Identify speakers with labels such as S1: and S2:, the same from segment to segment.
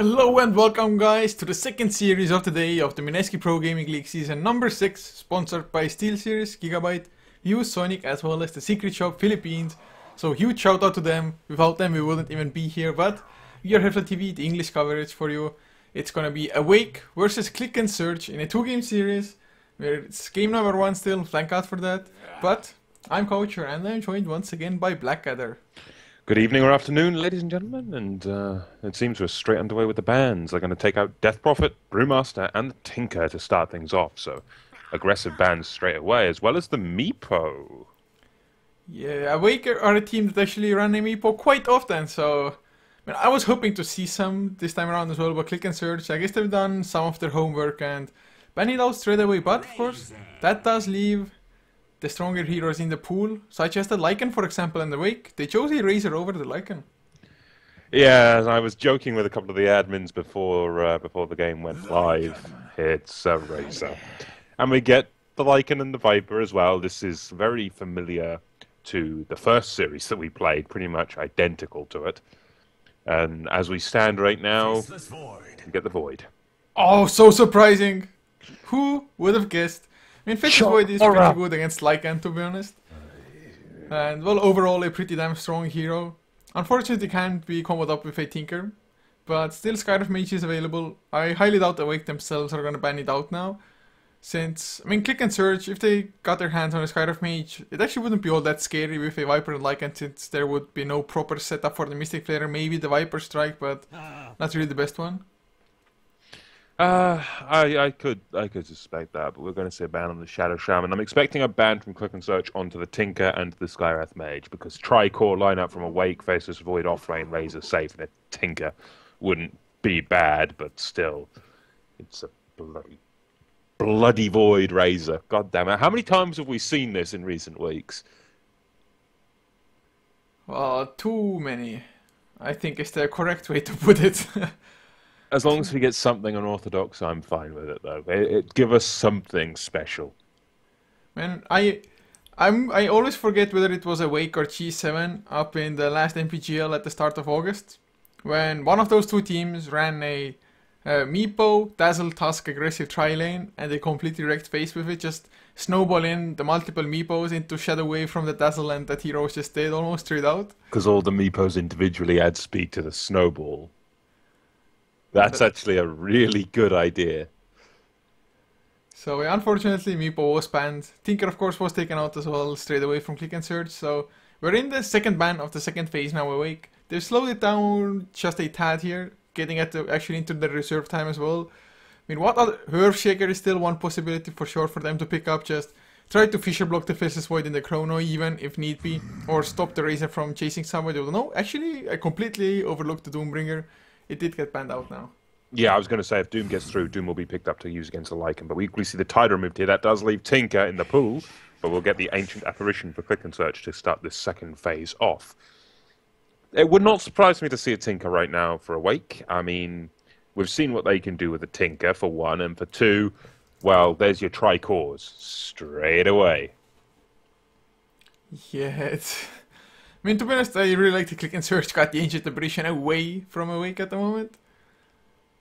S1: Hello and welcome guys to the second series of the day of the Mineski Pro Gaming League season number 6, sponsored by SteelSeries, Gigabyte, ViewSonic as well as the Secret Shop Philippines. So huge shout out to them, without them we wouldn't even be here, but we are HeflaTV, the English coverage for you. It's gonna be Awake versus Click and Search in a 2-game series, where it's game number 1 still, thank God for that. But I'm Coacher and I'm joined once again by Blackadder.
S2: Good evening or afternoon, ladies and gentlemen, and it seems we're straight underway with the bands. They're going to take out Death Prophet, Brewmaster, and the Tinker to start things off, so aggressive bands straight away, as well as the Meepo.
S1: Yeah, Awake are a team that actually run a Meepo quite often, so I was hoping to see some this time around as well, but Click and Search, I guess they've done some of their homework and ban it out straight away, but of course, that does leave the stronger heroes in the pool, such as the Lycan, for example, and the Wake. They chose a Razor over the Lycan.
S2: Yeah, I was joking with a couple of the admins before the game went live. It's a Razor. And we get the Lycan and the Viper as well. This is very familiar to the first series that we played, pretty much identical to it. And as we stand right now, we get the Void.
S1: Oh, so surprising! Who would have guessed? I mean, Faceless Void is pretty good against Lycan, to be honest. And, well, overall a pretty damn strong hero. Unfortunately, can't be comboed up with a Tinker. But still, Skyriff Mage is available. I highly doubt Awake themselves are gonna ban it out now. Since, I mean, Click and Search, if they got their hands on a Skyriff Mage, it actually wouldn't be all that scary with a Viper and Lycan, since there would be no proper setup for the Mystic Flare. Maybe the Viper Strike, but not really the best one.
S2: I could suspect that, but we're going to see a ban on the Shadow Shaman. I'm expecting a ban from Click and Search onto the Tinker and the Skywrath Mage, because Tri-Core lineup from Awake, Faceless Void, Offlane, Razor safe, and a Tinker wouldn't be bad, but still, it's a bloody Void Razor. God damn it. How many times have we seen this in recent weeks?
S1: Too many, I think is the correct way to put it.
S2: As long as we get something unorthodox, I'm fine with it, though. It give us something special.
S1: Man, I always forget whether it was Awake or G7 up in the last MPGL at the start of August, when one of those two teams ran a Meepo, Dazzle, Tusk, aggressive tri-lane, and they completely wrecked face with it, just snowballing the multiple Meepos into Shadow Wave from the Dazzle, and that hero was just dead almost straight out.
S2: Because all the Meepos individually add speed to the snowball. That's actually a really good idea.
S1: So unfortunately, Meepo was banned. Tinker, of course, was taken out as well, straight away from Click and Search. So we're in the second ban of the second phase now, Awake. They've slowed it down just a tad here, getting actually into the reserve time as well. I mean, what other... Earthshaker is still one possibility for sure for them to pick up. Just try to Fisher block the Faceless Void in the Chrono even, if need be. Or stop the Razor from chasing somebody. No, actually, I completely overlooked the Doombringer. It did get banned out now.
S2: Yeah, I was going to say, if Doom gets through, Doom will be picked up to use against the Lycan. But we equally see the Tide removed here. That does leave Tinker in the pool. But we'll get the Ancient Apparition for Click and Search to start this second phase off. It would not surprise me to see a Tinker right now for Awake. I mean, we've seen what they can do with a Tinker, for one. And for two, well, there's your Tri-Cores straight away.
S1: Yeah, it's... I mean, to be honest, I really like the Click and Search got the Ancient Apparition away from Awake at the moment.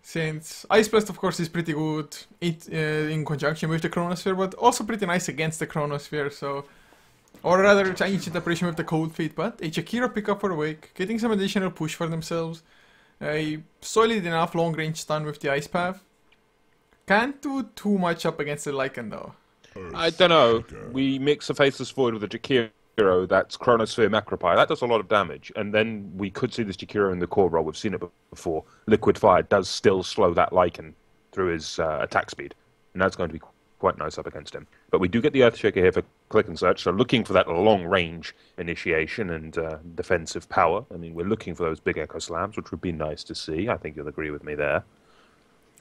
S1: Since Ice Blast, of course, is pretty good in conjunction with the Chronosphere, but also pretty nice against the Chronosphere, so... Or rather, Ancient Apparition with the Cold Feet, but a Jakiro pickup for Awake, getting some additional push for themselves. A solid enough long-range stun with the Ice Path. Can't do too much up against the Lycan, though.
S2: I don't know. We mix a Faceless Void with a Jakiro. That's Chronosphere Macropire. That does a lot of damage. And then we could see this Jakiro in the core role. We've seen it before. Liquid Fire does still slow that Lycan through his attack speed. And that's going to be quite nice up against him. But we do get the Earthshaker here for Click and Search. So looking for that long-range initiation and defensive power. I mean, we're looking for those big Echo Slams, which would be nice to see. I think you'll agree with me there.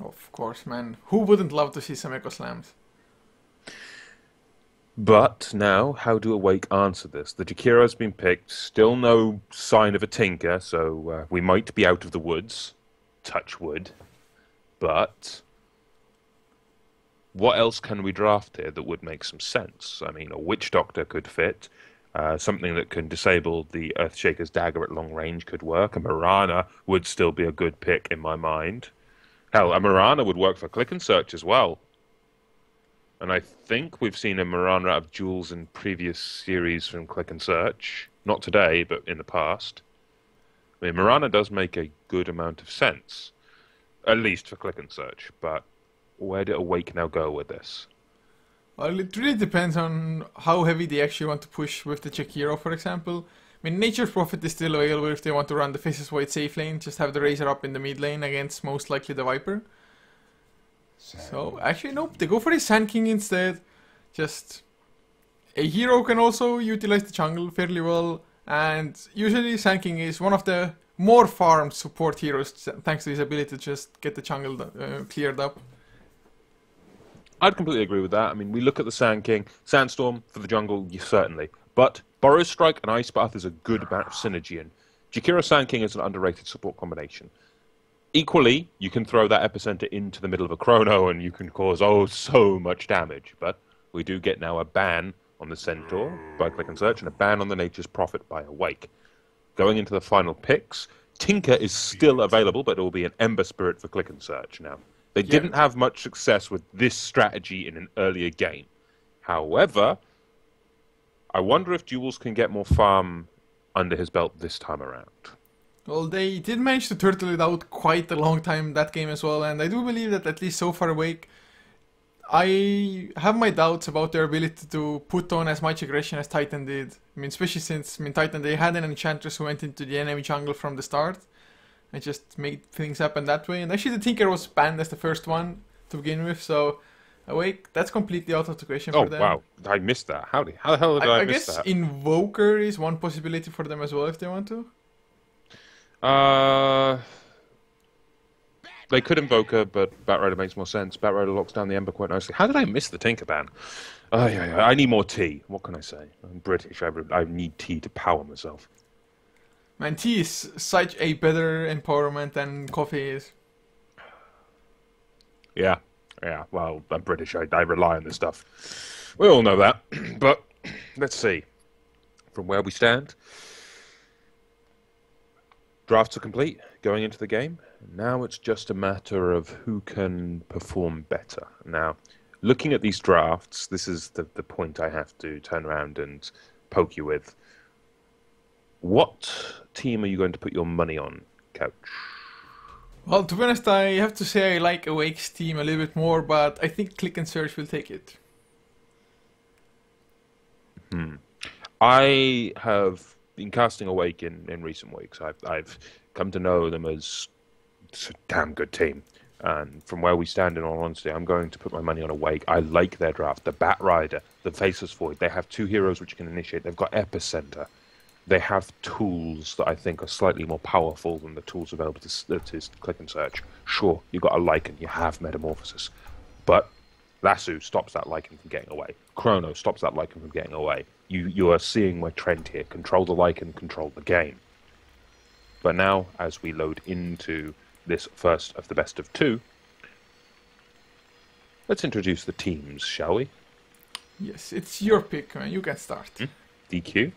S1: Of course, man. Who wouldn't love to see some Echo Slams?
S2: But now, how do Awake answer this? The Jakiro has been picked, still no sign of a Tinker, so we might be out of the woods. Touch wood. But what else can we draft here that would make some sense? I mean, a Witch Doctor could fit. Something that can disable the Earthshaker's dagger at long range could work. A Mirana would still be a good pick in my mind. Hell, a Mirana would work for Click and Search as well. And I think we've seen a Mirana out of Jules in previous series from Click and Search. Not today, but in the past. I mean, Mirana does make a good amount of sense. At least for Click and Search. But where did Awake now go with this?
S1: Well, it really depends on how heavy they actually want to push with the Jakiro, for example. I mean, Nature's Prophet is still available if they want to run the Faceless Void safe lane, just have the Razor up in the mid lane against most likely the Viper. So, actually, nope, they go for the Sand King instead. Just a hero can also utilize the jungle fairly well, and usually Sand King is one of the more farmed support heroes thanks to his ability to just get the jungle cleared up.
S2: I'd completely agree with that. I mean, we look at the Sand King. Sandstorm for the jungle, certainly. But Burrow Strike and Ice Path is a good amount of synergy, and Jakiro Sand King is an underrated support combination. Equally, you can throw that Epicenter into the middle of a Chrono and you can cause, so much damage. But we do get now a ban on the Centaur by Click and Search and a ban on the Nature's Prophet by Awake. Going into the final picks, Tinker is still available, but it will be an Ember Spirit for Click and Search now. They didn't have much success with this strategy in an earlier game. However, I wonder if Jules can get more farm under his belt this time around.
S1: Well, they did manage to turtle it out quite a long time that game as well, and I do believe that at least so far Awake, I have my doubts about their ability to put on as much aggression as Titan did. I mean, especially since, Titan, they had an Enchantress who went into the enemy jungle from the start. And just made things happen that way. And actually the Tinker was banned as the first one to begin with, so Awake, that's completely out of the question for them.
S2: Oh wow, I missed that. How the hell did I miss that?
S1: I guess Invoker is one possibility for them as well if they want to.
S2: They could Invoker, but Batrider makes more sense. Batrider locks down the Ember quite nicely. How did I miss the Tinker ban? I need more tea. What can I say? I'm British. I need tea to power myself.
S1: Man, tea is such a better empowerment than coffee is.
S2: Yeah. Well, I'm British. I rely on this stuff. We all know that. But let's see. From where we stand, drafts are complete going into the game. Now it's just a matter of who can perform better. Now, looking at these drafts, this is the point I have to turn around and poke you with. What team are you going to put your money on, Couch?
S1: Well, to be honest, I have to say I like Awake's team a little bit more, but I think Click and Search will take it.
S2: I have been casting Awake in recent weeks. I've come to know them as a damn good team. And from where we stand, in all honesty, I'm going to put my money on Awake. I like their draft. The Batrider, the Faceless Void. They have two heroes which can initiate. They've got Epicenter. They have tools that I think are slightly more powerful than the tools available to Click and Search. Sure, you've got a Lycan, you have Metamorphosis. But Lasso stops that Lycan from getting away. Chrono stops that Lycan from getting away. You are seeing my trend here. Control the Lycan, control the game. But now, as we load into this first of the best of two, let's introduce the teams, shall we?
S1: Yes, it's your pick, man. You can start.
S2: DQ?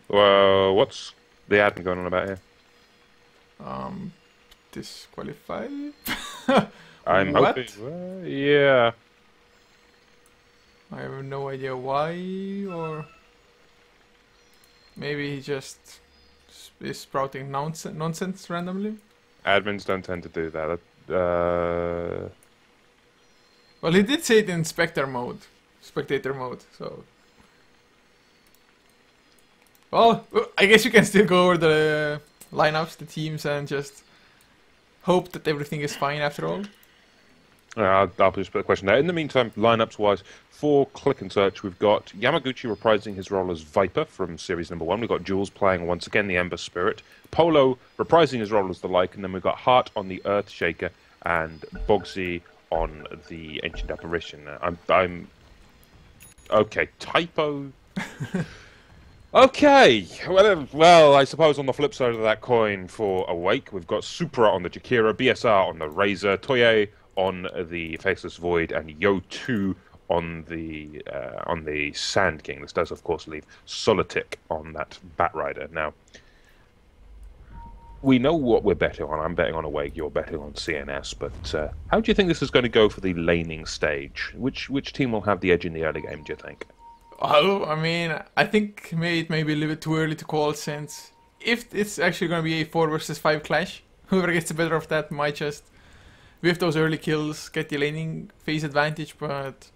S2: What's the admin going on about here?
S1: Disqualify?
S2: I'm
S1: what?
S2: hoping... yeah.
S1: I have no idea why, or... maybe he just is sprouting nonsense randomly?
S2: Admins don't tend to do that.
S1: Well, he did say it in spectator mode, so... well, I guess you can still go over the lineups, the teams, and just hope that everything is fine after all.
S2: I'll just put a question there. In the meantime, lineups-wise, for Click and Search, we've got Yamaguchi reprising his role as Viper from Series number 1. We've got Jules playing once again the Ember Spirit. Polo reprising his role as the Lycan. And then we've got Hart on the Earthshaker and Bogsy on the Ancient Apparition. I'm... okay, typo... okay, well, I suppose on the flip side of that coin for Awake, we've got Supra on the Jakiro, BSR on the Razor, Toye on the Faceless Void, and Yo2 on the Sand King. This does, of course, leave Solitic on that Batrider. Now, we know what we're betting on. I'm betting on Awake, you're betting on CNS, but how do you think this is going to go for the laning stage? Which team will have the edge in the early game, do you think?
S1: Oh, I mean, I think it may be a little bit too early to call, since if it's actually going to be a 4 versus 5 clash, whoever gets the better of that might just, with those early kills, get the laning phase advantage. But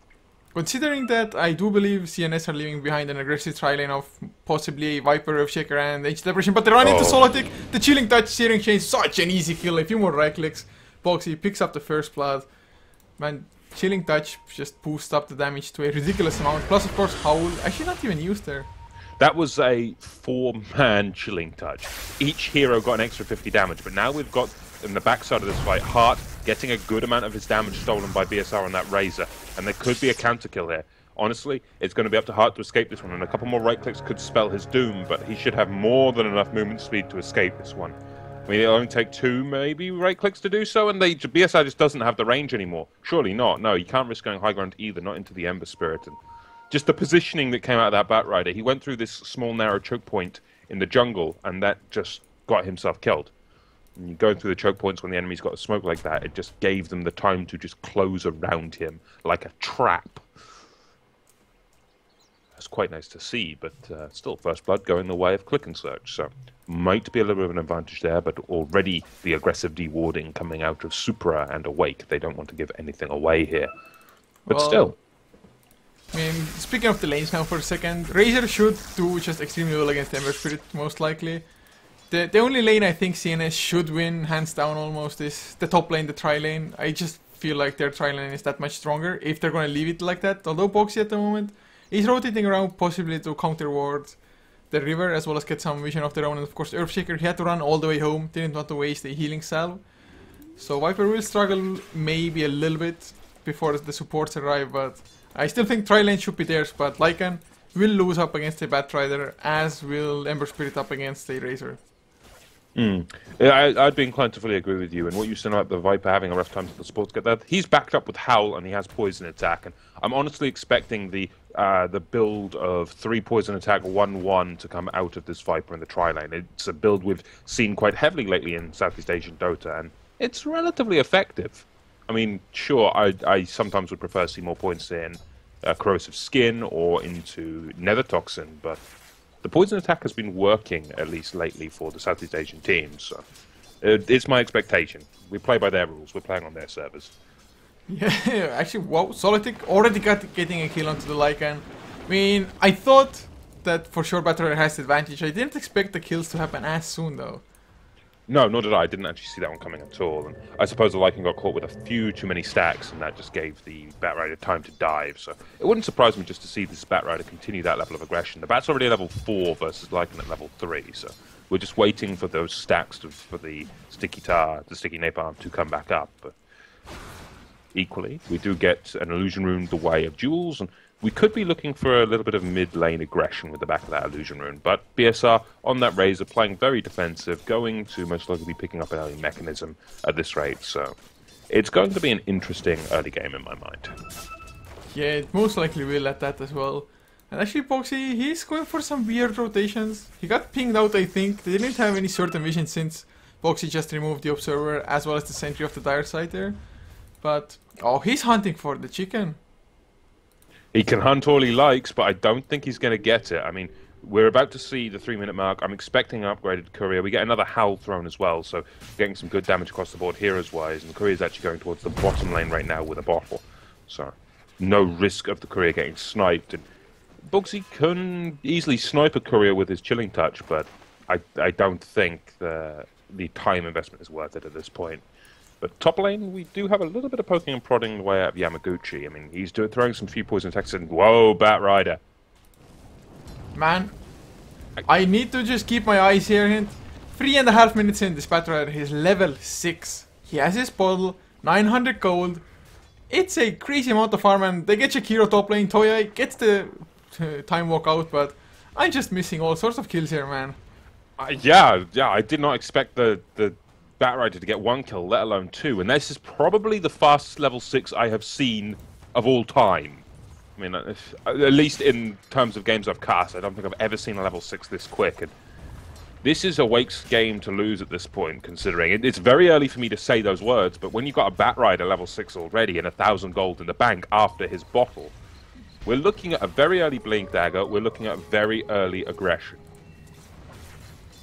S1: considering that, I do believe CNS are leaving behind an aggressive tri-lane of possibly a Viper, Earthshaker, and Ancient Apparition, but they run into Solitic. The Chilling Touch, Searing Chain, such an easy kill. A few more right clicks, Boxy picks up the first blood. Man, Chilling Touch just boosts up the damage to a ridiculous amount. Plus, of course, Howl, actually not even used there.
S2: That was a 4-man Chilling Touch. Each hero got an extra 50 damage, but now we've got, in the backside of this fight, Hart getting a good amount of his damage stolen by BSR on that Razor, and there could be a counter kill here. Honestly, it's going to be up to Hart to escape this one, and a couple more right clicks could spell his doom, but he should have more than enough movement speed to escape this one. I mean, it'll only take 2, maybe, right clicks to do so, and BSR just doesn't have the range anymore. Surely not. No, you can't risk going high ground either, not into the Ember Spirit. And just the positioning that came out of that Batrider, he went through this small, narrow choke point in the jungle, and that just got himself killed. And going through the choke points when the enemy's got a smoke like that, it just gave them the time to just close around him like a trap. That's quite nice to see, but still, First Blood going the way of Click and Search, so might be a little bit of an advantage there, but already the aggressive dewarding coming out of Supra and Awake. They don't want to give anything away here. But well, still.
S1: I mean, speaking of the lanes now for a second, Razor should do just extremely well against Ember Spirit, most likely. The only lane I think CNS should win, hands down almost, is the top lane, the tri-lane. I just feel like their tri-lane is that much stronger if they're going to leave it like that. Although Boxy at the moment is rotating around possibly to counter ward the river as well as get some vision of their own. And of course Earthshaker, he had to run all the way home, didn't want to waste a healing salve. So Viper will struggle maybe a little bit before the supports arrive, but I still think tri-lane should be theirs, but Lycan will lose up against a Batrider, as will Ember Spirit up against a Razor.
S2: Yeah, I'd be inclined to fully agree with you. And what you said about the Viper having a rough time to the sports get that, he's backed up with Howl and he has poison attack. And I'm honestly expecting the build of 3 poison attack, 1/1 to come out of this Viper in the tri-lane. It's a build we've seen quite heavily lately in Southeast Asian Dota, and it's relatively effective. I mean, sure, I sometimes would prefer to see more points in Corrosive Skin or into Nether Toxin, but the poison attack has been working, at least lately, for the Southeast Asian teams. So it's my expectation. We play by their rules. We're playing on their servers.
S1: Yeah, actually, wow, Solitic already getting a kill onto the Lycan. I mean, I thought that for sure Batrider has the advantage. I didn't expect the kills to happen as soon, though.
S2: No, nor did I. I didn't actually see that one coming at all. And I suppose the Lycan got caught with a few too many stacks, and that just gave the Batrider time to dive. So it wouldn't surprise me just to see this Batrider continue that level of aggression. The Bat's already at level 4 versus Lycan at level 3, so we're just waiting for those stacks for the Sticky Tar, the Sticky Napalm to come back up. But equally, we do get an Illusion Rune the way of Jewels, and we could be looking for a little bit of mid-lane aggression with the back of that Illusion Rune, but BSR on that Razor playing very defensive, going to most likely be picking up an early mechanism at this rate, so it's going to be an interesting early game in my mind.
S1: Yeah, it most likely will at that as well. And actually Boxy, he's going for some weird rotations. He got pinged out, I think. They didn't have any certain vision since Boxy just removed the Observer as well as the Sentry of the Dire Side there. But, oh, he's hunting for the chicken.
S2: He can hunt all he likes, but I don't think he's going to get it. I mean, we're about to see the 3-minute mark. I'm expecting an upgraded Courier. We get another Howl thrown as well, so getting some good damage across the board heroes-wise. And the Courier's actually going towards the bottom lane right now with a bottle. So, no risk of the Courier getting sniped. And Bugsy can easily snipe a Courier with his Chilling Touch, but I don't think the time investment is worth it at this point. But top lane, we do have a little bit of poking and prodding the way out of Yamaguchi. I mean, he's throwing some few poison attacks and whoa, Batrider.
S1: Man, I need to just keep my eyes here. 3.5 minutes in, this Batrider, he's level 6. He has his bottle, 900 gold. It's a crazy amount of farm, and they get Shakiro top lane. Toya gets the time walk out, but I'm just missing all sorts of kills here, man.
S2: Yeah, I did not expect the Batrider to get 1 kill, let alone 2, and this is probably the fastest level 6 I have seen of all time. I mean, at least in terms of games I've cast, I don't think I've ever seen a level 6 this quick. And this is Awake's game to lose at this point, considering it's very early for me to say those words, but when you've got a Batrider level 6 already and 1,000 gold in the bank after his bottle, we're looking at a very early Blink Dagger, we're looking at very early aggression.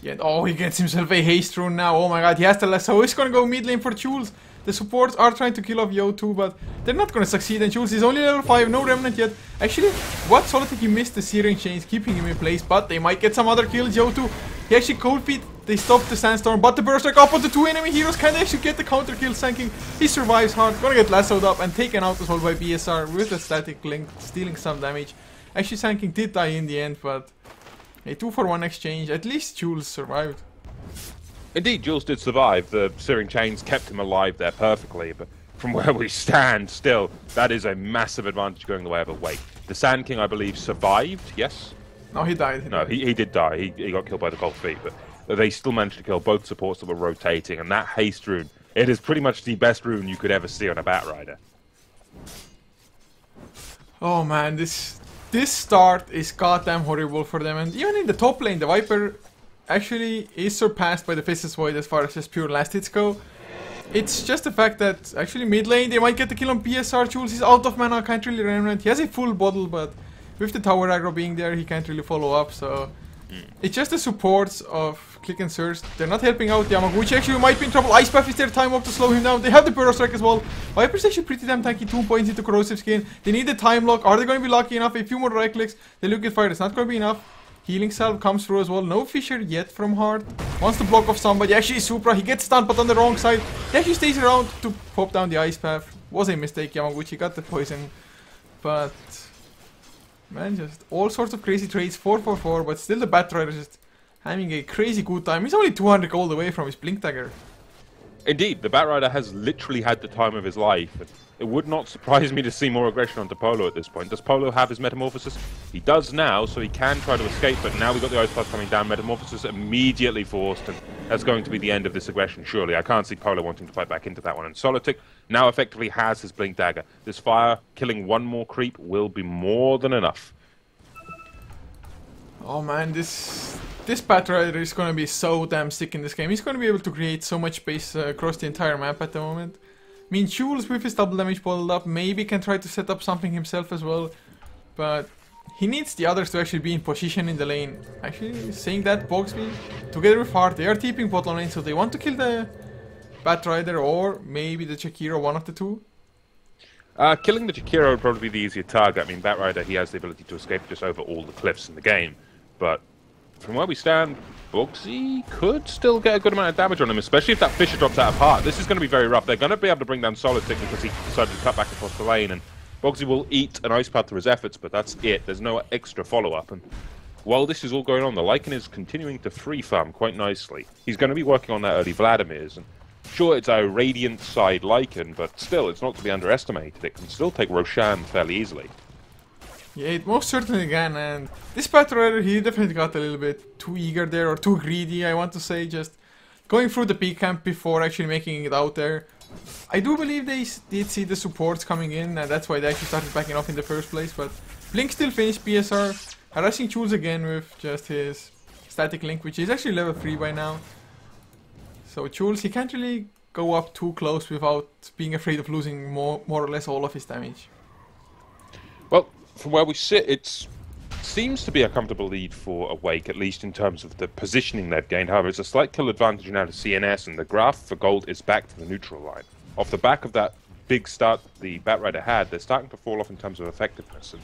S1: Yeah, oh, he gets himself a haste rune now. Oh my god, he has the lasso. He's gonna go mid lane for Jules. The supports are trying to kill off Yo too, but they're not gonna succeed. And Jules is only level 5, no remnant yet. Actually, what HeflaTV he missed the Searing Chains, keeping him in place, but they might get some other kills. Yo too, he actually cold feet. They stopped the Sandstorm, but the Burst Strike up on the two enemy heroes. Can they actually get the counter kill? Sanking. He survives hard. Gonna get lassoed up and taken out as well by BSR with the static link, stealing some damage. Actually, Sanking did die in the end, but a 2-for-1 exchange. At least Jules survived.
S2: Indeed, Jules did survive. The Searing Chains kept him alive there perfectly, but from where we stand, still, that is a massive advantage going the way of Awake. The Sand King, I believe, survived, yes?
S1: No, he died.
S2: He did die. He got killed by the cold feet, but they still managed to kill both supports that were rotating, and that haste rune, it is pretty much the best rune you could ever see on a Batrider.
S1: Oh man, this start is goddamn horrible for them, and even in the top lane, the Viper actually is surpassed by the Faceless Void as far as just pure last hits go. It's just the fact that actually mid lane they might get the kill on PSR. Jules is out of mana, can't really remnant. He has a full bottle, but with the tower aggro being there, he can't really follow up, so it's just the supports of Click and Surge. They're not helping out Yamaguchi. Actually might be in trouble. Ice Path is their time walk to slow him down. They have the Burrow Strike as well. Viper's actually pretty damn tanky. 2 points into Corrosive Skin. They need the time lock. Are they going to be lucky enough? A few more right clicks. They look at fire. It's not going to be enough. Healing Salve comes through as well. No Fissure yet from Heart. Wants to block off somebody. Actually Supra. He gets stunned but on the wrong side. He actually stays around to pop down the Ice Path. Was a mistake. Yamaguchi got the poison. But man, just all sorts of crazy trades. 4-4-4. But still the Batrider just having a crazy good time. He's only 200 gold away from his Blink Dagger.
S2: Indeed, the Batrider has literally had the time of his life. It would not surprise me to see more aggression onto Polo at this point. Does Polo have his Metamorphosis? He does now, so he can try to escape, but now we've got the Ice Path coming down. Metamorphosis immediately forced, and that's going to be the end of this aggression, surely. I can't see Polo wanting to fight back into that one. And Solitic now effectively has his Blink Dagger. This fire, killing one more creep, will be more than enough.
S1: Oh man, this Batrider is going to be so damn sick in this game. He's going to be able to create so much space across the entire map at the moment. I mean, Jules with his double damage bottled up maybe can try to set up something himself as well. But he needs the others to actually be in position in the lane. Actually, saying that, Bogsby, together with Hart, they are TPing bottom lane, so they want to kill the Batrider or maybe the Jakiro, one of the two.
S2: Killing the Jakiro would probably be the easier target. I mean, Batrider, he has the ability to escape just over all the cliffs in the game. But from where we stand, Bugsy could still get a good amount of damage on him, especially if that Fissure drops out of Heart. This is going to be very rough. They're going to be able to bring down Solitic because he decided to cut back across the lane, and Bugsy will eat an Ice Path through his efforts, but that's it. There's no extra follow-up. And while this is all going on, the Lycan is continuing to free farm quite nicely. He's going to be working on that early Vladimir's, and sure, it's a Radiant side Lycan, but still, it's not to be underestimated. It can still take Roshan fairly easily.
S1: Yeah, it most certainly can, and this Batrider, he definitely got a little bit too eager there, or too greedy, I want to say, just going through the peak camp before actually making it out there. I do believe they did see the supports coming in, and that's why they actually started backing off in the first place, but Blink still finished PSR, harassing Jules again with just his static link, which is actually level 3 by now. So Jules, he can't really go up too close without being afraid of losing more or less all of his damage.
S2: Well, from where we sit, it seems to be a comfortable lead for Awake, at least in terms of the positioning they've gained. However, it's a slight kill advantage now to CNS, and the graph for gold is back to the neutral line. Off the back of that big start the Batrider had, they're starting to fall off in terms of effectiveness, and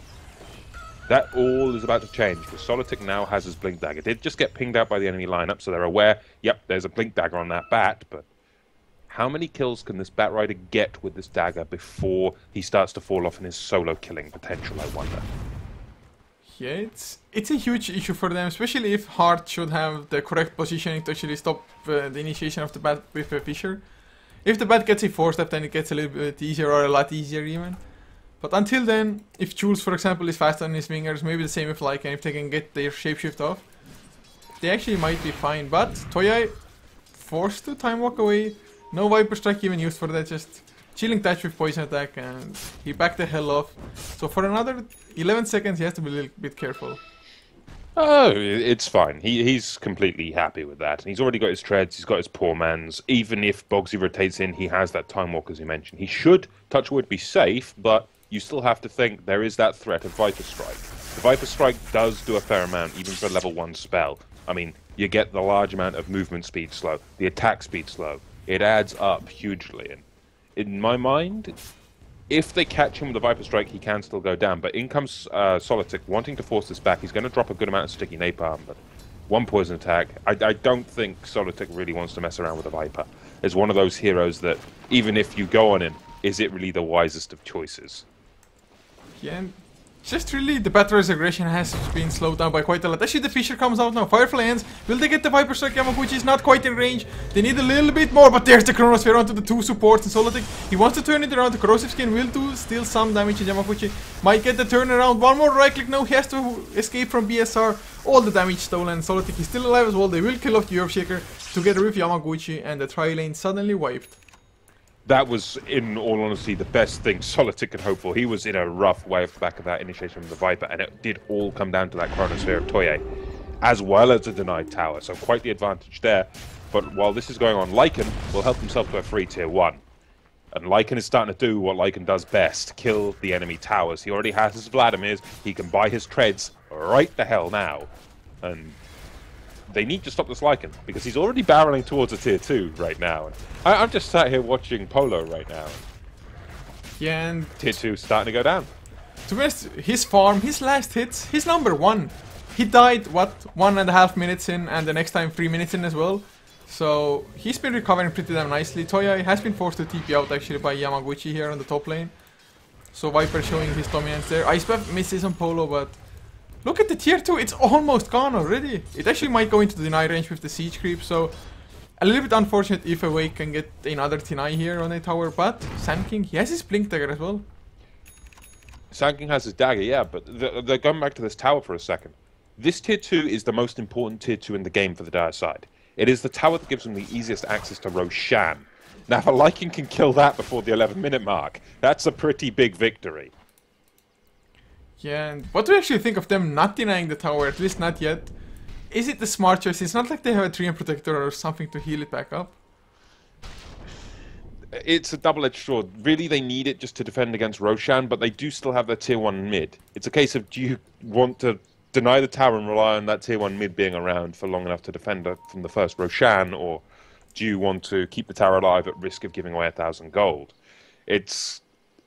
S2: that all is about to change, because Solitic now has his Blink Dagger. It did just get pinged out by the enemy lineup, so they're aware, yep, there's a Blink Dagger on that bat, but how many kills can this Batrider get with this dagger before he starts to fall off in his solo killing potential, I wonder? Yeah,
S1: it's a huge issue for them, especially if Hart should have the correct positioning to actually stop the initiation of the bat with a Fissure. If the bat gets a 4-step, then it gets a little bit easier, or a lot easier even. But until then, if Jules, for example, is fast on his wingers, maybe the same with Lycan, if they can get their shapeshift off, they actually might be fine. But Toyai forced to time walk away. No Viper Strike even used for that, just chilling touch with poison attack, and he backed the hell off. So for another 11 seconds, he has to be a little bit careful.
S2: Oh, it's fine. He's completely happy with that. He's already got his treads, he's got his poor mans. Even if Bogsy rotates in, he has that time walk, as you mentioned. He should, touch wood, be safe, but you still have to think there is that threat of Viper Strike. The Viper Strike does do a fair amount, even for a level 1 spell. I mean, you get the large amount of movement speed slow, the attack speed slow. It adds up hugely, and in my mind, if they catch him with a Viper Strike, he can still go down. But in comes Solitic, wanting to force this back. He's going to drop a good amount of sticky napalm, but one poison attack. I don't think Solitic really wants to mess around with a Viper. It's one of those heroes that, even if you go on him, is it really the wisest of choices?
S1: Yeah, and just really the Battlers' aggression has been slowed down by quite a lot. Actually, the Fisher comes out now. Firefly ends. Will they get the Viper Strike? Yamaguchi is not quite in range. They need a little bit more, but there's the Chronosphere onto the 2 supports. And Solitic, he wants to turn it around. The Corrosive Skin will do still some damage, and Yamaguchi might get the turnaround. One more right click now. He has to escape from BSR. All the damage stolen. Solitic is still alive as well. They will kill off the Earthshaker together with Yamaguchi, and the tri-lane suddenly wiped.
S2: That was, in all honesty, the best thing Solitic could hope for. He was in a rough way off the back of that initiation from the Viper, and it did all come down to that Chronosphere of Toye, as well as a denied tower, so quite the advantage there. But while this is going on, Lycan will help himself to a free tier 1. And Lycan is starting to do what Lycan does best, kill the enemy towers. He already has his Vladimirs, he can buy his treads right the hell now. And they need to stop this Lycan, because he's already barreling towards a tier 2 right now. And I'm just sat here watching Polo right now.
S1: Yeah, and
S2: tier 2 starting to go down.
S1: To be honest, his farm, his last hits, he's number 1. He died, what, 1.5 minutes in, and the next time 3 minutes in as well. So he's been recovering pretty damn nicely. Toya has been forced to TP out actually by Yamaguchi here on the top lane. So Viper showing his dominance there. Icebuff misses on Polo, but look at the tier 2, it's almost gone already. It actually might go into the deny range with the siege creep, so a little bit unfortunate if Awake can get another deny here on a tower, but Sand King, he has his Blink Dagger as well.
S2: Sand King has his dagger, yeah, but they're going back to this tower for a second. This tier 2 is the most important tier 2 in the game for the Dire side. It is the tower that gives them the easiest access to Roshan. Now, if a Lycan can kill that before the 11-minute mark, that's a pretty big victory.
S1: Yeah, and what do you actually think of them not denying the tower, at least not yet? Is it the smart choice? It's not like they have a Treant Protector or something to heal it back up.
S2: It's a double-edged sword. Really, they need it just to defend against Roshan, but they do still have their tier 1 mid. It's a case of, do you want to deny the tower and rely on that tier 1 mid being around for long enough to defend from the first Roshan, or do you want to keep the tower alive at risk of giving away 1,000 gold? It's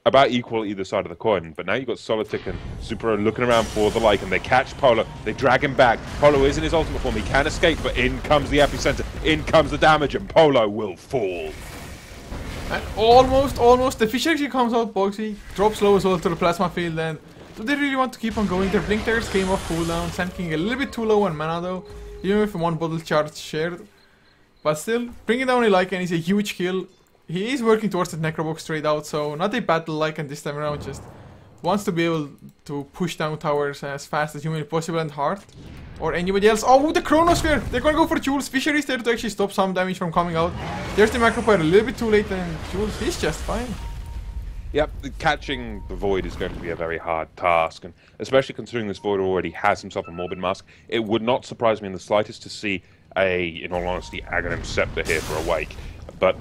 S2: about equal either side of the coin, but now you've got Solitic and Super looking around for the Lycan. They catch Polo, they drag him back. Polo is in his ultimate form, he can escape, but in comes the epicenter, in comes the damage, and Polo will fall.
S1: And almost, the Fisher actually comes out, Bogsy, drops low as well to the Plasma Field, and do they really want to keep on going? Their Blink Daggers came off cooldown, Sand King a little bit too low on mana though, even with one bottle charge shared. But still, bringing down a Lycan is a huge kill. He is working towards the Necrobox straight out, so not a battle Lycan this time around, just wants to be able to push down towers as fast as humanly possible, and Heart or anybody else. Oh, the Chronosphere! They're gonna go for Jules. Fisher is there to actually stop some damage from coming out. There's the Macropyre a little bit too late, and Jules, he's just fine.
S2: Yep, catching the Void is going to be a very hard task, and especially considering this Void already has himself a Morbid Mask, it would not surprise me in the slightest to see in all honesty, Aghanim Scepter here for Awake. But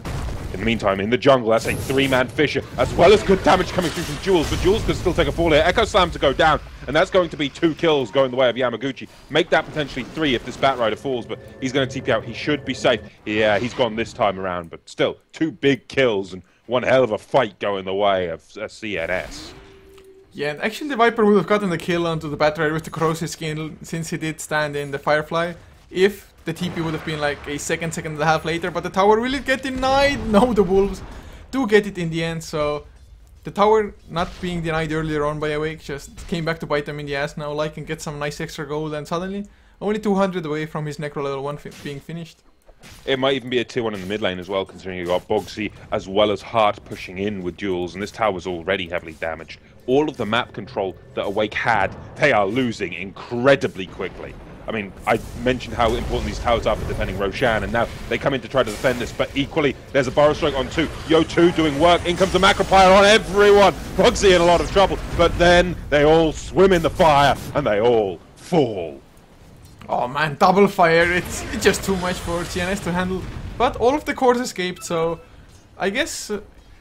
S2: in the meantime, in the jungle, that's a 3-man Fisher, as well as good damage coming through from Jules, but Jules could still take a fall here. Echo Slam to go down, and that's going to be 2 kills going the way of Yamaguchi. Make that potentially 3 if this Batrider falls, but he's going to TP out. He should be safe. Yeah, he's gone this time around, but still, 2 big kills and one hell of a fight going the way of CNS.
S1: Yeah, and actually the Viper would have gotten the kill onto the Batrider with the Corrosive Skin, since he did stand in the Firefly, if the TP would have been like a second and a half later, but the tower will it get denied? No, the Wolves do get it in the end, so the tower not being denied earlier on by Awake just came back to bite them in the ass now. Lycan gets some nice extra gold, and suddenly only 200 away from his Necro level 1 being finished.
S2: It might even be a tier 1 in the mid lane as well, considering you got Bogsy as well as Heart pushing in with Jules, and this tower was already heavily damaged. All of the map control that Awake had, they are losing incredibly quickly. I mean, I mentioned how important these towers are for defending Roshan, and now they come in to try to defend this, but equally, there's a Burrow Strike on 2. Yo2 doing work, in comes the Macropire on everyone! Proxy in a lot of trouble, but then they all swim in the fire, and they all fall.
S1: Oh man, double fire, it's just too much for CNS to handle. But all of the cores escaped, so I guess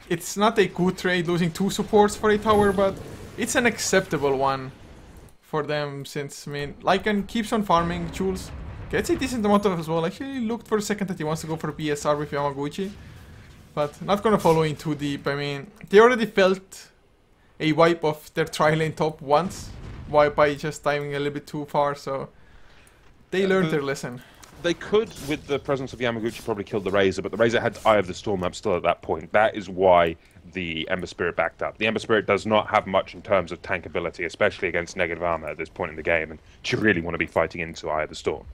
S1: it's not a good trade losing 2 supports for a tower, but it's an acceptable one for them, since, I mean, Lycan keeps on farming, Jules gets a decent amount of as well. Actually looked for a second that he wants to go for BSR with Yamaguchi, but not gonna follow in too deep. I mean, they already felt a wipe of their tri-lane top once by just diving a little bit too far, so they learned their lesson.
S2: They could, with the presence of Yamaguchi, probably kill the Razor, but the Razor had Eye of the Storm up still at that point. That is why the Ember Spirit backed up. The Ember Spirit does not have much in terms of tank ability, especially against negative armor at this point in the game, and you really want to be fighting into Eye of the Storm.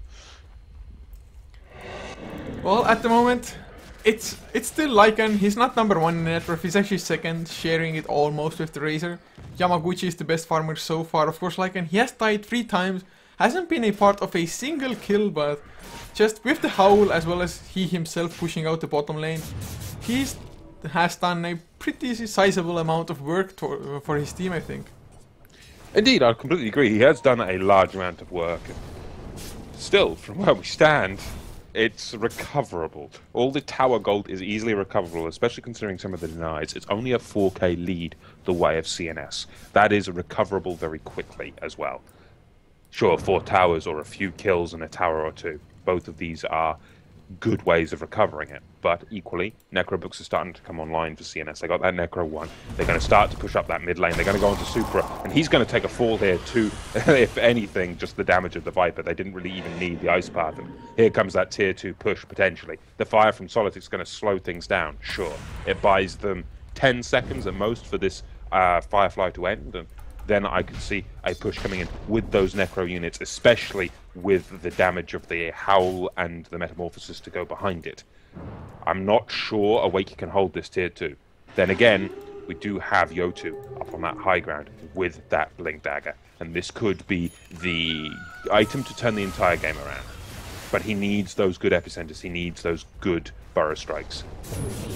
S1: Well, at the moment, it's still Lycan. He's not number 1 in net worth, he's actually second, sharing it almost with the Razor. Yamaguchi is the best farmer so far. Of course, Lycan, he has died 3 times, hasn't been a part of a single kill, but just with the Howl, as well as he himself pushing out the bottom lane, has done a pretty sizable amount of work for his team, I think.
S2: Indeed, I completely agree. He has done a large amount of work. Still, from where we stand, it's recoverable. All the tower gold is easily recoverable, especially considering some of the denies. It's only a 4k lead the way of CNS. That is recoverable very quickly as well. Sure, 4 towers or a few kills and a tower or 2. Both of these are good ways of recovering it, but equally, Necro books are starting to come online for CNS. They got that Necro 1. They're going to start to push up that mid lane. They're going to go into Supra, and he's going to take a fall here too. If anything, just the damage of the Viper. They didn't really even need the Ice Path. And here comes that tier 2 push, potentially. The fire from Solitic's going to slow things down, sure. It buys them 10 seconds at most for this Firefly to end, and then I could see a push coming in with those Necro units, especially with the damage of the Howl and the Metamorphosis to go behind it. I'm not sure Awake can hold this tier 2. Then again, we do have Yo2 up on that high ground with that Blink Dagger, and this could be the item to turn the entire game around. But he needs those good epicenters, he needs those good Burrow Strikes.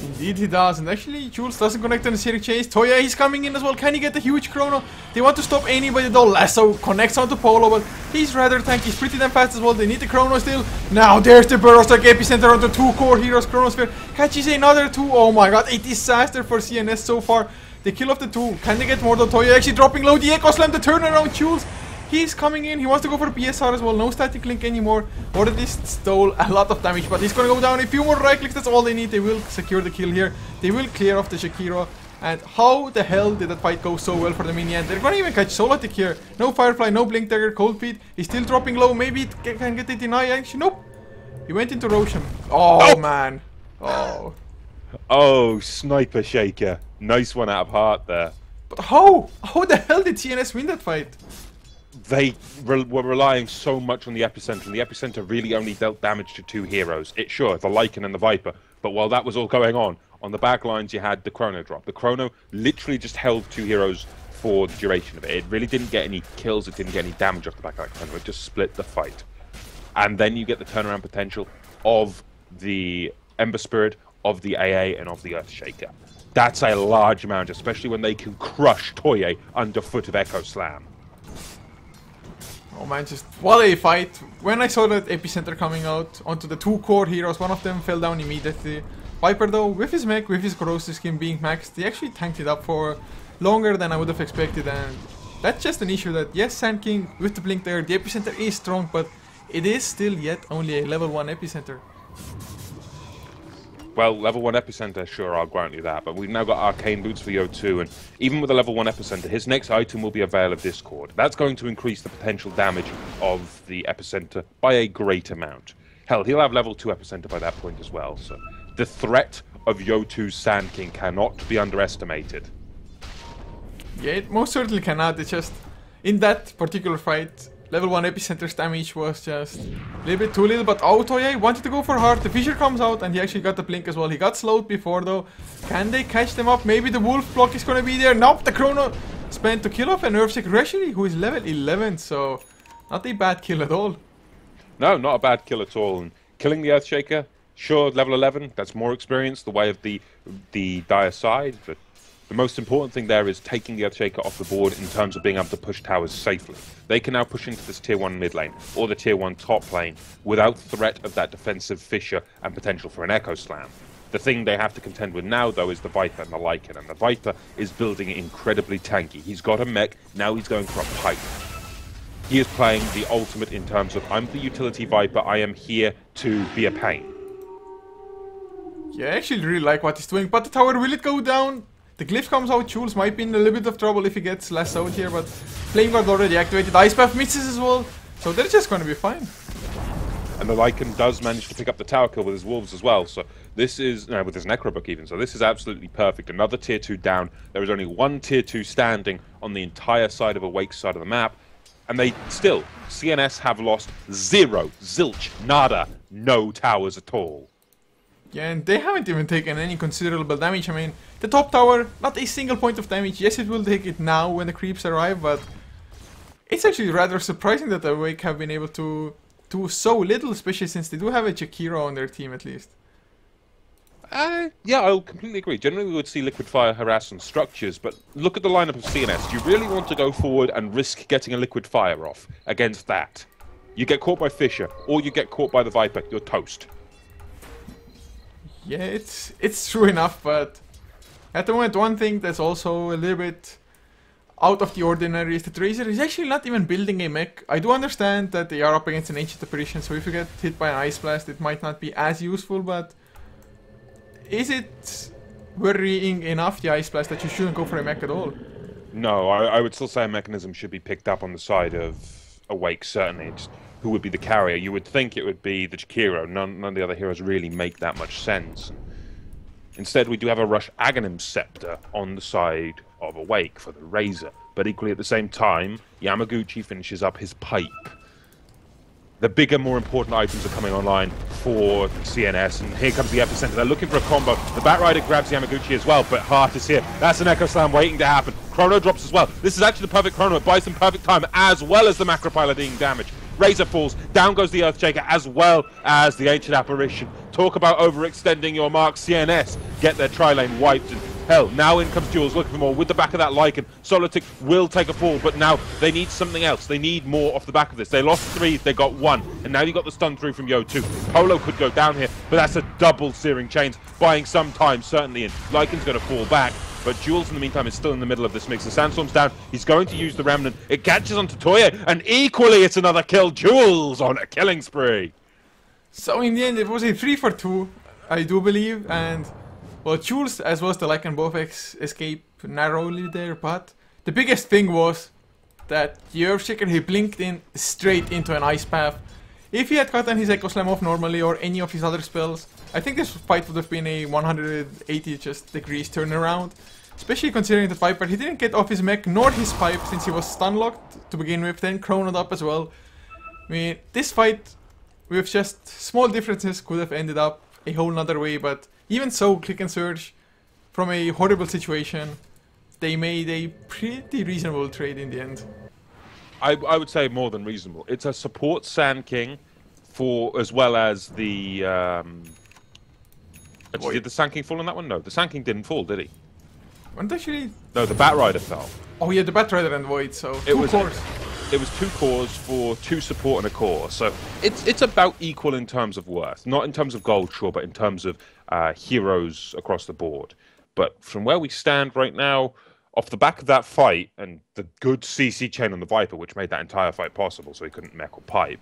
S1: Indeed he does, and actually Jules doesn't connect on the Searing Chase. Toya, he's coming in as well. Can he get the huge chrono? They want to stop anybody though. Lasso connects onto Polo, but he's rather tanky. He's pretty damn fast as well. They need the chrono still. Now there's the Burrow Strike epicenter onto 2 core heroes. Chronosphere catches another 2. Oh my god, a disaster for CNS so far. The kill of the 2. Can they get more though? Toya actually dropping low. The Echo Slam, the turnaround. Jules, he's coming in. He wants to go for BSR as well. No static link anymore. Already stole a lot of damage, but he's gonna go down. A few more right clicks. That's all they need. They will secure the kill here. They will clear off the Shakira. And how the hell did that fight go so well for them in the end? They're gonna even catch Solitic here. No Firefly, no Blink Dagger, Cold Feet. He's still dropping low. Maybe it can get the deny. Actually, nope. He went into Roshan. Oh man. Oh.
S2: Oh, Sniper Shaker. Nice one out of Heart there.
S1: But how? How the hell did CNS win that fight?
S2: They were relying so much on the Epicenter, and the Epicenter really only dealt damage to 2 heroes. It's sure, the Lycan and the Viper, but while that was all going on the back lines you had the Chrono drop. The Chrono literally just held 2 heroes for the duration of it. It really didn't get any kills, it didn't get any damage off the back of that Chrono, it just split the fight. And then you get the turnaround potential of the Ember Spirit, of the AA, and of the Earthshaker. That's a large amount, especially when they can crush Toye underfoot of Echo Slam.
S1: Oh man, just what a fight. When I saw that Epicenter coming out onto the 2 core heroes, one of them fell down immediately. Viper though, with his mech, with his corrosive skin being maxed, he actually tanked it up for longer than I would have expected, and that's just an issue that, yes, Sand King with the Blink there, the Epicenter is strong, but it is still yet only a level 1 Epicenter.
S2: Well, level 1 Epicenter, sure, I'll grant you that, but we've now got Arcane Boots for Yo2, and even with a level 1 Epicenter, his next item will be a Veil of Discord. That's going to increase the potential damage of the Epicenter by a great amount. Hell, he'll have level 2 Epicenter by that point as well, so the threat of Yo2's Sand King cannot be underestimated.
S1: Yeah, it most certainly cannot. It's just, in that particular fight, level 1 Epicenter's damage was just a little bit too little, but Toye wanted to go for hard. The Fissure comes out, and he actually got the Blink as well. He got slowed before, though. Can they catch them up? Maybe the Wolf block is gonna be there. Nope, the Chrono spent to kill off an Earthshaker, actually, who is level 11, so not a bad kill at all.
S2: No, not a bad kill at all. And killing the Earthshaker, sure, level 11, that's more experience, the way of the dire side, but the most important thing there is taking the Earthshaker off the board in terms of being able to push towers safely. They can now push into this tier 1 mid lane, or the tier 1 top lane, without threat of that defensive fissure and potential for an Echo Slam. The thing they have to contend with now, though, is the Viper and the Lycan, and the Viper is building incredibly tanky. He's got a mech, now he's going for a pipe. He is playing the ultimate in terms of, I'm the utility Viper, I am here to be a pain.
S1: Yeah, I actually really like what he's doing, but the tower, will it go down? The Glyph comes out, Jules might be in a little bit of trouble if he gets less out here, but Flame Guard already activated, Ice Path misses as well, so they're just going to be fine.
S2: And the Lycan does manage to pick up the tower kill with his Wolves as well, so this is, with his Necrobook even, so this is absolutely perfect. Another tier 2 down, there is only one tier 2 standing on the entire side of Awake's side of the map, and they still, CNS have lost zero, zilch, nada, no towers at all.
S1: Yeah, and they haven't even taken any considerable damage. I mean, the top tower, not a single point of damage. Yes, it will take it now when the creeps arrive, but it's actually rather surprising that Awake have been able to do so little, especially since they do have a Jakiro on their team at least.
S2: Yeah, I'll completely agree. Generally, we would see Liquid Fire harass on structures, but look at the lineup of CNS. Do you really want to go forward and risk getting a Liquid Fire off against that? You get caught by Fissure, or you get caught by the Viper, you're toast.
S1: Yeah, it's true enough, but at the moment, one thing that's also a little bit out of the ordinary is that Razor is actually not even building a mech. I do understand that they are up against an ancient apparition, so if you get hit by an Ice Blast, it might not be as useful, but is it worrying enough, the Ice Blast, that you shouldn't go for a mech at all?
S2: No, I would still say a mechanism should be picked up on the side of Awake, certainly. It's who would be the carrier? You would think it would be the Jakiro. None of the other heroes really make that much sense. Instead, we do have a Rush Aghanim Scepter on the side of Awake for the Razor. But equally at the same time, Yamaguchi finishes up his pipe. The bigger, more important items are coming online for CNS, and here comes the Epicenter. They're looking for a combo. The Batrider grabs Yamaguchi as well, but Heart is here. That's an Echo Slam waiting to happen. Chrono drops as well. This is actually the perfect Chrono. It buys some perfect time, as well as the Macropile being damaged. Razor falls, down goes the Earthshaker, as well as the Ancient Apparition. Talk about overextending your mark. CNS get their tri-lane wiped, and hell, now in comes Jules looking for more with the back of that Lycan. Solotic will take a fall, but now they need something else. They need more off the back of this. They lost 3, they got 1, and now you got the stun through from Yo2. Polo could go down here, but that's a double Searing Chains, buying some time, certainly, and Lycan's going to fall back. But Jules, in the meantime, is still in the middle of this mix. The Sandstorm's down. He's going to use the Remnant. It catches onto Toye, and equally it's another kill. Jules on a killing spree.
S1: So in the end, it was a 3 for 2, I do believe, and well, Jules as well as the Lycan both escape narrowly there, but the biggest thing was that the Earthshaker, he blinked in straight into an Ice Path. If he had gotten his Echo Slam off normally or any of his other spells, I think this fight would have been a 180 degrees turnaround. Especially considering that Viper, he didn't get off his mech nor his pipe since he was stun locked to begin with, then chronoed up as well. I mean, this fight with just small differences could have ended up a whole nother way, but even so, Click and Surge, from a horrible situation, they made a pretty reasonable trade in the end.
S2: I would say more than reasonable. It's a support Sand King for, as well as the... did the Sand King fall on that one? No, the Sand King didn't fall, did he?
S1: And actually...
S2: No, the Batrider fell.
S1: Oh yeah, the Batrider and Void, so
S2: it was 2 cores for 2 support and a core, so it's about equal in terms of worth. Not in terms of gold, sure, but in terms of heroes across the board. But from where we stand right now, off the back of that fight, and the good CC chain on the Viper, which made that entire fight possible, so he couldn't mech or pipe,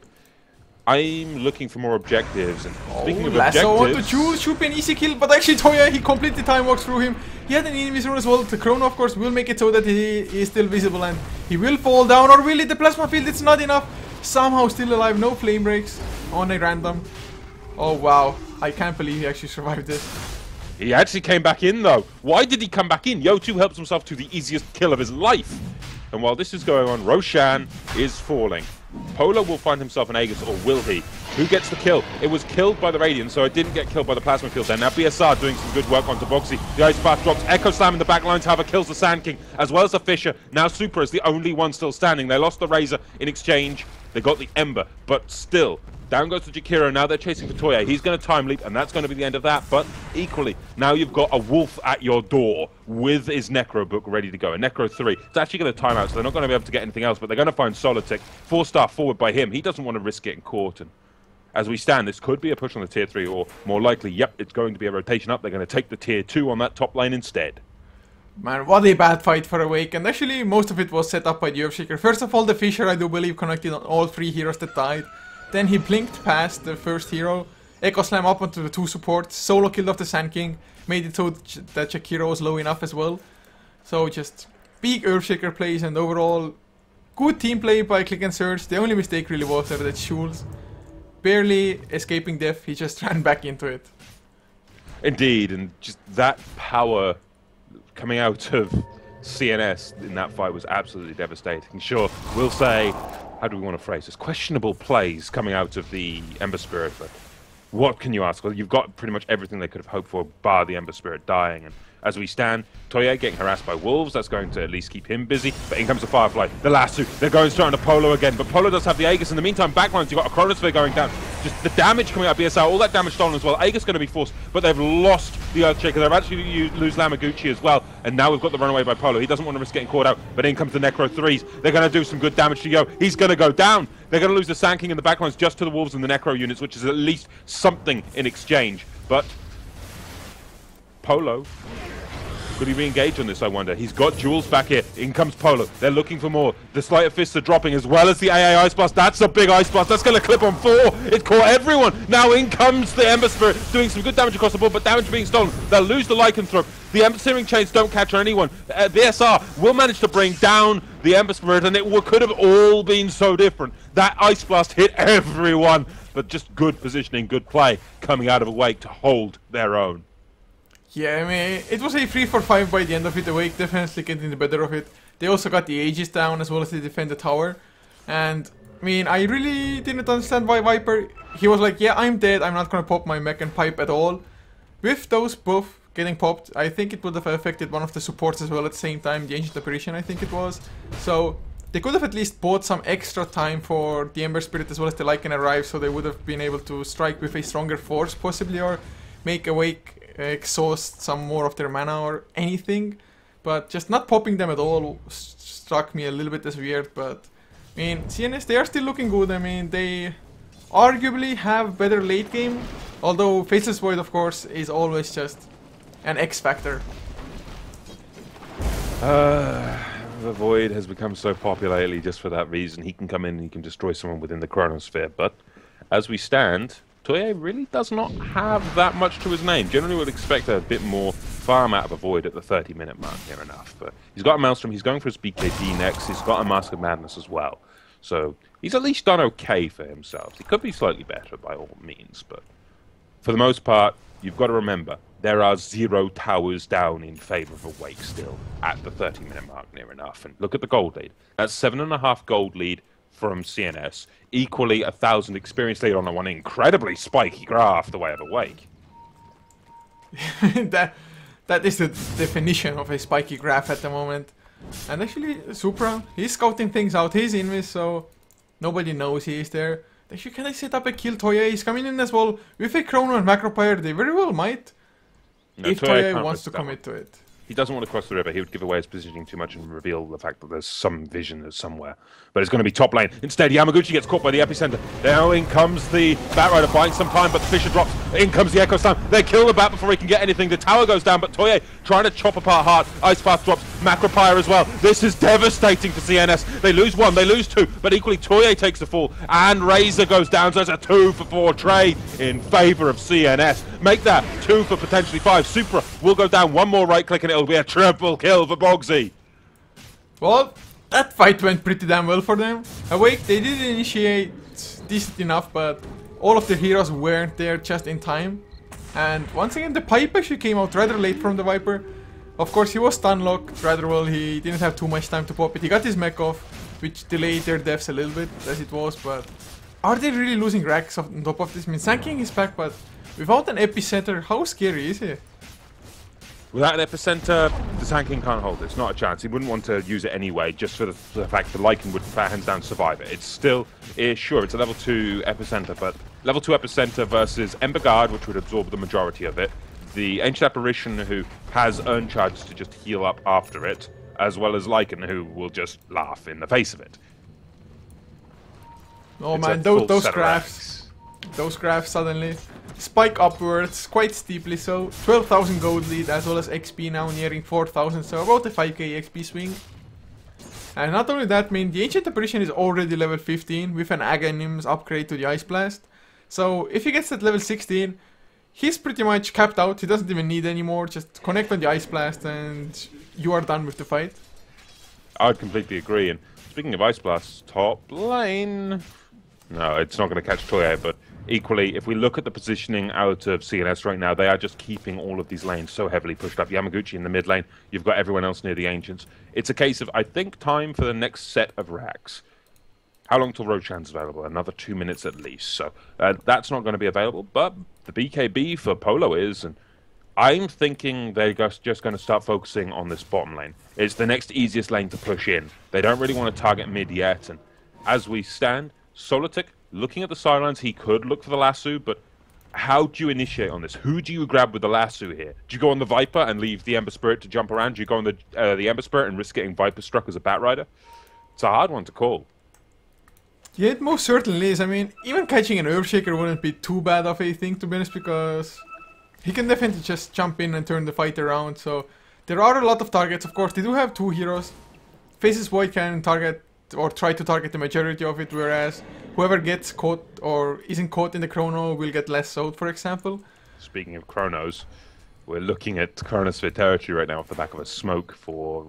S2: I'm looking for more objectives, and speaking of
S1: Lasso
S2: objectives...
S1: onto Jules, should be an easy kill, but actually Toya, he completely time walks through him. He had an enemy's rune as well. The Chrono, of course, will make it so that he is still visible, and he will fall down, or will it? The Plasma Field, it's not enough. Somehow still alive, no flame breaks on a random. Oh wow, I can't believe he actually survived this.
S2: He actually came back in, though. Why did he come back in? Yo2 helps himself to the easiest kill of his life. And while this is going on, Roshan is falling. Polo will find himself an Aegis, or will he? Who gets the kill? It was killed by the Radiant, so it didn't get killed by the Plasma Field there. Now BSR doing some good work onto Boxy. The Ice Path drops. Echo Slam in the back lines, however, kills the Sand King, as well as the Fissure. Now Super is the only one still standing. They lost the Razor in exchange They got the Ember, but still, down goes the Jakiro. Now they're chasing for Toye. He's going to time leap, and that's going to be the end of that. But equally, now you've got a wolf at your door with his Necro book ready to go. A Necro 3. It's actually going to time out, so they're not going to be able to get anything else, but they're going to find Solitic. 4-star forward by him. He doesn't want to risk getting caught. And as we stand, this could be a push on the tier 3, or more likely, yep, it's going to be a rotation up. They're going to take the tier 2 on that top lane instead.
S1: Man, what a bad fight for Awake, and actually most of it was set up by the Earthshaker. First of all, the Fisher, I do believe, connected on all 3 heroes that died. Then he blinked past the first hero, Echo Slam up onto the 2 supports, solo killed off the Sand King, made it so that Jakiro was low enough as well. So just big Earthshaker plays, and overall good team play by Click and Surge. The only mistake really was that Schulz, barely escaping death, he just ran back into it.
S2: Indeed, and just that power coming out of CNS in that fight was absolutely devastating. Sure, we'll say, how do we want to phrase this? Questionable plays coming out of the Ember Spirit, but what can you ask? Well, you've got pretty much everything they could have hoped for, bar the Ember Spirit dying. And as we stand, Toye getting harassed by wolves, that's going to at least keep him busy. But in comes the Firefly, the Lasso, they're going straight onto Polo again, but Polo does have the Aegis. In the meantime, backlines, you've got a Chronosphere going down. Just the damage coming out of BSL, all that damage stolen as well. Aegis going to be forced, but they've lost the Earthshaker. They've actually lose Lamaguchi as well, and now we've got the runaway by Polo. He doesn't want to risk getting caught out, but in comes the Necro 3s. They're going to do some good damage to Yo. He's going to go down. They're going to lose the Sand King in the backlines just to the Wolves and the Necro units, which is at least something in exchange. But Polo, could he re-engage on this, I wonder? He's got Jules back here. In comes Polo. They're looking for more. The Sleight of Fists are dropping as well as the AA Ice Blast. That's a big Ice Blast. That's going to clip on 4. It caught everyone. Now in comes the Ember Spirit, doing some good damage across the board, but damage being stolen. They'll lose the Lycanthrope. The Ember Searing Chains don't catch on anyone. The SR will manage to bring down the Ember Spirit, and it could have all been so different. That Ice Blast hit everyone, but just good positioning, good play coming out of Awake to hold their own.
S1: Yeah, I mean, it was a 3-4-5 by the end of it. Awake definitely getting the better of it. They also got the Aegis down as well as they defend the tower. And, I mean, I really didn't understand why Viper, he was like, yeah, I'm dead, I'm not gonna pop my mech and pipe at all. With those both getting popped, I think it would have affected one of the supports as well at the same time, the Ancient Apparition, I think it was. So, they could have at least bought some extra time for the Ember Spirit as well as the Lycan arrive, so they would have been able to strike with a stronger force possibly, or make Awake exhaust some more of their mana or anything. But just not popping them at all struck me a little bit as weird. But I mean, CNS, they are still looking good. I mean, they arguably have better late game, although Faceless Void, of course, is always just an X factor.
S2: The Void has become so popular lately just for that reason. He can come in and he can destroy someone within the Chronosphere, but as we stand, Toye really does not have that much to his name. Generally would expect a bit more farm out of a Void at the 30-minute mark, near enough. But he's got a Maelstrom, he's going for his BKB next, he's got a Mask of Madness as well. So he's at least done okay for himself. He could be slightly better by all means, but for the most part, you've got to remember, there are 0 towers down in favor of Awake still at the 30-minute mark, near enough. And look at the gold lead. That's 7.5 gold lead from CNS, equally 1,000 experience lead on a one incredibly spiky graph the way of Awake.
S1: that is the definition of a spiky graph at the moment. And actually, Supra, he's scouting things out. He's in this, so nobody knows he is there. Actually, can I set up a kill Toye? He's coming in as well with a Chrono and Macropyre. They very well might, no, if Toye wants to commit to it.
S2: He doesn't want to cross the river. He would give away his positioning too much and reveal the fact that there's some vision somewhere. But it's going to be top lane. Instead, Yamaguchi gets caught by the epicenter. Now in comes the Batrider, buying some time, but the Fisher drops. In comes the Echo Slam. They kill the Bat before he can get anything. The tower goes down, but Toye trying to chop apart Heart. Ice Path drops. Macropyre as well. This is devastating for CNS. They lose 1, they lose 2, but equally Toye takes the fall. And Razor goes down, so it's a 2-for-4 trade in favor of CNS. Make that 2 for potentially 5. Supra will go down, 1 more right click and it'll be a triple kill for Bogsy.
S1: Well, that fight went pretty damn well for them. Awake, they did initiate decent enough, but all of the heroes weren't there just in time. And once again, the pipe actually came out rather late from the Viper. Of course, he was stun locked rather well. He didn't have too much time to pop it. He got his mech off, which delayed their deaths a little bit as it was, but are they really losing racks on top of this? I mean, Sand King is back, but without an epicenter, how scary is he?
S2: Without an epicenter, the tanking can't hold it. It's not a chance. He wouldn't want to use it anyway, just for the fact that Lycan would hands down survive it. It's still, sure, it's a level 2 epicenter, but level 2 epicenter versus Ember Guard, which would absorb the majority of it. The Ancient Apparition, who has urn charges to just heal up after it, as well as Lycan, who will just laugh in the face of it.
S1: Oh man, those graphs suddenly spike upwards quite steeply, so 12,000 gold lead as well as XP now nearing 4,000, so about a 5k XP swing. And not only that, I mean, the Ancient Apparition is already level 15 with an Aghanim's upgrade to the Ice Blast. So if he gets at level 16, he's pretty much capped out, he doesn't even need anymore, just connect on the Ice Blast and you are done with the fight.
S2: I would completely agree, and speaking of Ice Blast, top lane... No, it's not going to catch Toye, but equally, if we look at the positioning out of CNS right now, they are just keeping all of these lanes so heavily pushed up. Yamaguchi in the mid lane, you've got everyone else near the Ancients. It's a case of, I think, time for the next set of racks. How long till Roshan's available? Another 2 minutes at least, so that's not going to be available, but the BKB for Polo is, and I'm thinking they're just going to start focusing on this bottom lane. It's the next easiest lane to push in. They don't really want to target mid yet, and as we stand, Solitic, looking at the sidelines, he could look for the lasso, but how do you initiate on this? Who do you grab with the lasso here? Do you go on the Viper and leave the Ember Spirit to jump around? Do you go on the Ember Spirit and risk getting Viper struck as a Bat Rider? It's a hard one to call.
S1: Yeah, it most certainly is. I mean, even catching an Earthshaker wouldn't be too bad of a thing, to be honest, because he can definitely just jump in and turn the fight around. So there are a lot of targets. Of course, they do have 2 heroes. Faceless Void can target or try to target the majority of it, whereas whoever gets caught or isn't caught in the chrono will get less sold, for example.
S2: Speaking of chronos, we're looking at Chronosphere territory right now off the back of a smoke for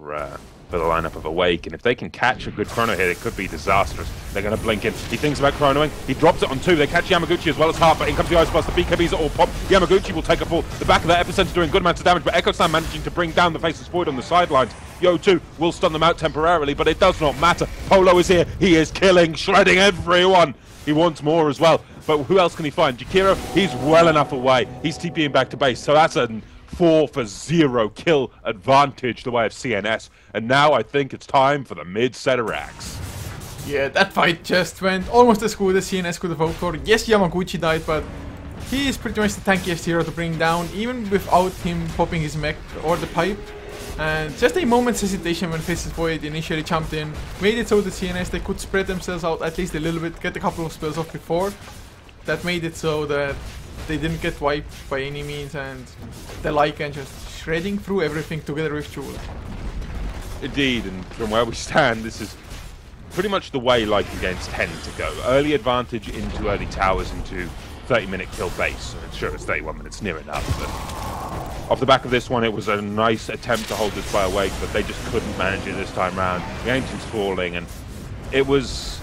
S2: the lineup of Awake, and if they can catch a good chrono here, it could be disastrous. They're going to blink in. He thinks about chronoing. He drops it on 2. They catch Yamaguchi as well as Harper. In comes the Ice Blast. The BKBs are all pop. Yamaguchi will take a fall. The back of that epicenter doing good amounts of damage, but Echo Slam managing to bring down the Faceless Void on the sidelines. Yo2 will stun them out temporarily, but it does not matter. Polo is here. He is killing, shredding everyone. He wants more as well. But who else can he find? Jakiro, he's well enough away. He's TPing back to base, so that's a 4-for-0 kill advantage the way of CNS. And now I think it's time for the mid set of racks.
S1: Yeah, that fight just went almost as good as CNS could have hoped for. Yes, Yamaguchi died, but he is pretty much the tankiest hero to bring down, even without him popping his mech or the pipe. And just a moment's hesitation when Faceless Void initially jumped in made it so the CNS, they could spread themselves out at least a little bit, get a couple of spells off before. That made it so that they didn't get wiped by any means, and the Lycan just shredding through everything together with Jewel.
S2: Indeed, and from where we stand, this is pretty much the way Lycan games tend to go. Early advantage into early towers, into 30-minute kill base. Sure, it's 31 minutes, near enough, but off the back of this one, it was a nice attempt to hold this by Awake, but they just couldn't manage it this time round. The Ancient's falling, and it was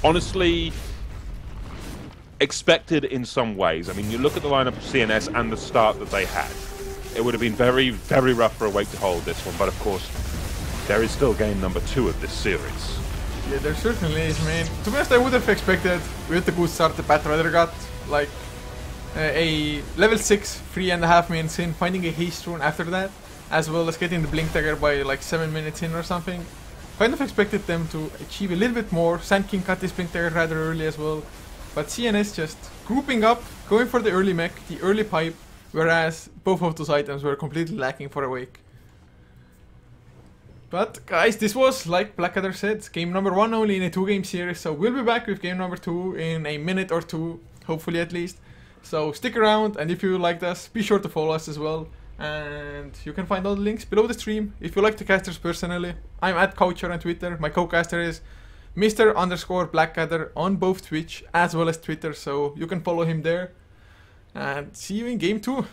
S2: honestly expected in some ways. I mean, you look at the lineup of CNS and the start that they had. It would have been very, very rough for Awake to hold this one, but of course, there is still game number 2 of this series.
S1: Yeah, there certainly is, man. To be honest, I would have expected, with the good start the Bat Rider got, like, a level 6 3.5 minutes in, finding a haste rune after that, as well as getting the blink dagger by like 7 minutes in or something. Kind of expected them to achieve a little bit more. Sand King cut his blink dagger rather early as well, but CNS just grouping up, going for the early mech, the early pipe, whereas both of those items were completely lacking for Awake. But guys, this was, like Blackadder said, game number 1 only in a 2-game series, so we'll be back with game number 2 in a minute or 2, hopefully at least. So stick around, and if you liked us, be sure to follow us as well. And you can find all the links below the stream. If you like the casters personally, I'm at Coucher on Twitter. My co-caster is Mr_Blackadder on both Twitch as well as Twitter, so you can follow him there. And see you in game 2.